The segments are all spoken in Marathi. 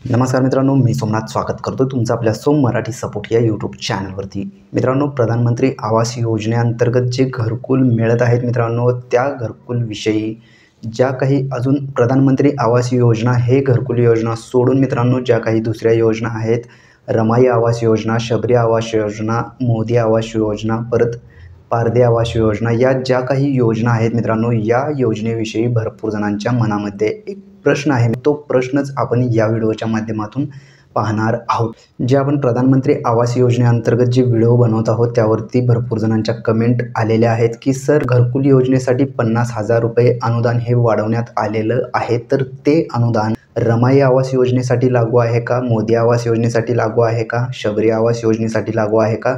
नमस्कार मित्रांनो, मी सोमनाथ स्वागत करतो तुमचं आपल्या सोम मराठी सपोर्ट या यूट्यूब चॅनलवरती। मित्रांनो, प्रधानमंत्री आवास योजनेअंतर्गत जे घरकुल मिळत आहेत मित्रांनो, त्या घरकुलविषयी ज्या काही अजून प्रधानमंत्री आवास योजना हे घरकुल योजना सोडून मित्रांनो ज्या काही दुसऱ्या योजना आहेत, रमाई आवास योजना, शबरी आवास योजना, मोदी आवास योजना, परत पारधी आवास योजना, या ज्या काही योजना आहेत मित्रांनो, या योजनेविषयी भरपूर जणांच्या मनामध्ये एक प्रश्न आहे। तो प्रश्नच आपण या व्हिडिओच्या माध्यमातून पाहणार आहोत। जे आपण प्रधानमंत्री आवास योजनेअंतर्गत जे व्हिडिओ बनवत आहोत त्यावरती भरपूर जणांच्या कमेंट आलेल्या आहेत की सर, घरकुल योजनेसाठी 50,000 रुपये अनुदान हे वाढवण्यात आलेलं आहे, तर ते अनुदान रमाई आवास योजनेसाठी लागू आहे का, मोदी आवास योजनेसाठी लागू आहे का, शबरी आवास योजनेसाठी लागू आहे का,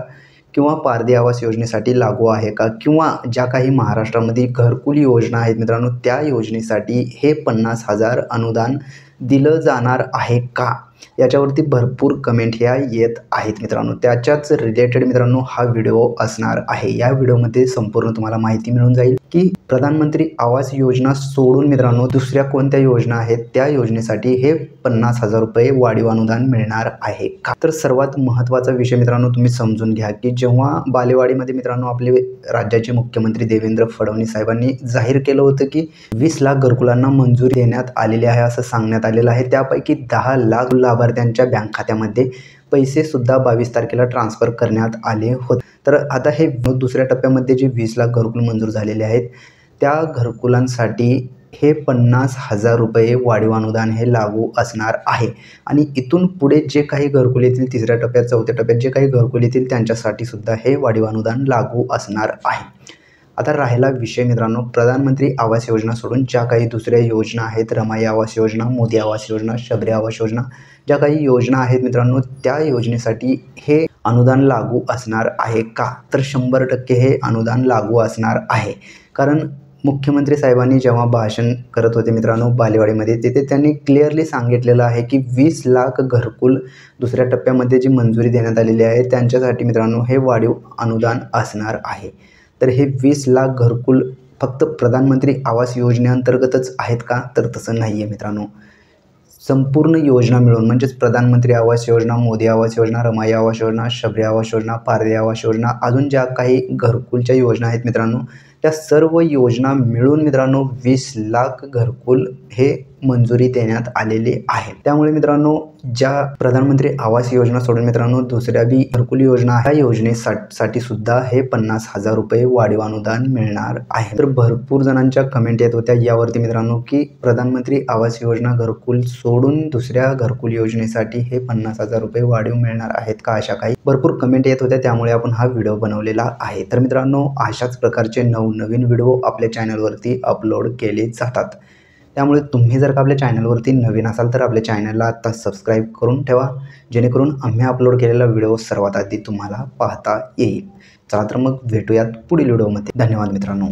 किंवा पारधी आवास योजनेसाठी लागू आहे का, किंवा ज्या काही महाराष्ट्रामध्ये घरकुल योजना आहेत मित्रांनो त्या योजनेसाठी हे 50,000 अनुदान दिलं जाणार आहे का, याच्यावरती भरपूर कमेंट ह्या येत आहेत मित्रांनो। त्याच्याच रिलेटेड मित्रांनो हा व्हिडिओ असणार आहे। या व्हिडिओमध्ये संपूर्ण तुम्हाला माहिती मिळून जाईल की प्रधानमंत्री आवास योजना सोडून मित्रांनो दुसऱ्या कोणत्या योजना आहेत त्या योजनेसाठी हे 50,000 रुपये वाढीव अनुदान मिळणार आहे का। तर सर्वात महत्त्वाचा विषय मित्रांनो तुम्ही समजून घ्या की जेव्हा बालेवाडीमध्ये मित्रांनो आपले राज्याचे मुख्यमंत्री देवेंद्र फडणवीस साहेबांनी जाहीर केलं होतं की 20 लाख घरकुलांना मंजुरी देण्यात आलेली आहे असं सांगण्यात आलेलं आहे, त्यापैकी 10 लाख लाभार्थ्यांच्या बँक खात्यामध्ये पैसे सुद्धा 22 तारखेला ट्रान्सफर करण्यात आले होते। तर आता हे दुसऱ्या टप्प्यामध्ये जे 20 लाख घरकुल मंजूर झालेले आहेत त्या घरकुलांसाठी हे 50,000 रुपये वाढीव अनुदान हे लागू असणार आहे। आणि इथून पुढे जे काही घरकुल येतील तिसऱ्या टप्प्यात चौथ्या टप्प्यात जे काही घरकुल येतील त्यांच्यासाठी सुद्धा हे वाढीव अनुदान लागू असणार आहे। आता राहिला विषय मित्रांनो प्रधानमंत्री आवास योजना सोडून ज्या काही दुसऱ्या योजना आहेत, रमाई आवास योजना, मोदी आवास योजना, शबरी आवास योजना, ज्या काही योजना आहेत मित्रांनो त्या योजनेसाठी हे अनुदान लागू असणार आहे का, तर 100% हे अनुदान लागू असणार आहे। कारण मुख्यमंत्री साहेबांनी जेव्हा भाषण करत होते मित्रांनो बालेवाडीमध्ये तिथे त्यांनी क्लिअरली सांगितलेलं आहे की 20 लाख घरकुल दुसऱ्या टप्प्यामध्ये जी मंजुरी देण्यात आलेली आहे त्यांच्यासाठी मित्रांनो हे वाढीव अनुदान असणार आहे। तर हे 20 लाख घरकुल फक्त प्रधानमंत्री आवास योजनेअंतर्गतच आहेत का, तर तसं नाही आहे मित्रांनो। संपूर्ण योजना मिळून म्हणजेच प्रधानमंत्री आवास योजना, मोदी आवास योजना, रमाई आवास योजना, शबरी आवास योजना, पारधी आवास योजना, अजून ज्या काही घरकुलच्या योजना आहेत मित्रांनो त्या सर्व योजना मिळून मित्रांनो 20 लाख घरकुल हे मंजुरी देण्यात आलेली आहे। त्यामुळे मित्रांनो ज्या प्रधानमंत्री आवास योजना सोडून मित्रांनो दुसऱ्या बी घरकुल योजना ह्या योजनेसाठी सुद्धा हे 50,000 रुपये वाढीव अनुदान मिळणार आहे। तर भरपूर जणांच्या कमेंट येत होत्या यावरती मित्रांनो की प्रधानमंत्री आवास योजना घरकुल सोडून दुसऱ्या घरकुल योजनेसाठी हे 50,000 रुपये वाढीव मिळणार आहेत का, अशा काही भरपूर कमेंट येत होत्या, त्यामुळे आपण हा व्हिडिओ बनवलेला आहे। तर मित्रांनो अशाच प्रकारचे नवीन व्हिडिओ आपल्या चॅनलवरती अपलोड केले जातात, त्यामुळे तुम्ही जर का आपल्या चॅनलवरती नवीन असाल तर आपल्या चॅनलला आता सबस्क्राईब करून ठेवा, जेणेकरून आम्ही अपलोड केलेला व्हिडिओ सर्वात आधी तुम्हाला पाहता येईल। चला तर मग भेटूयात पुढील व्हिडिओमध्ये। धन्यवाद मित्रांनो।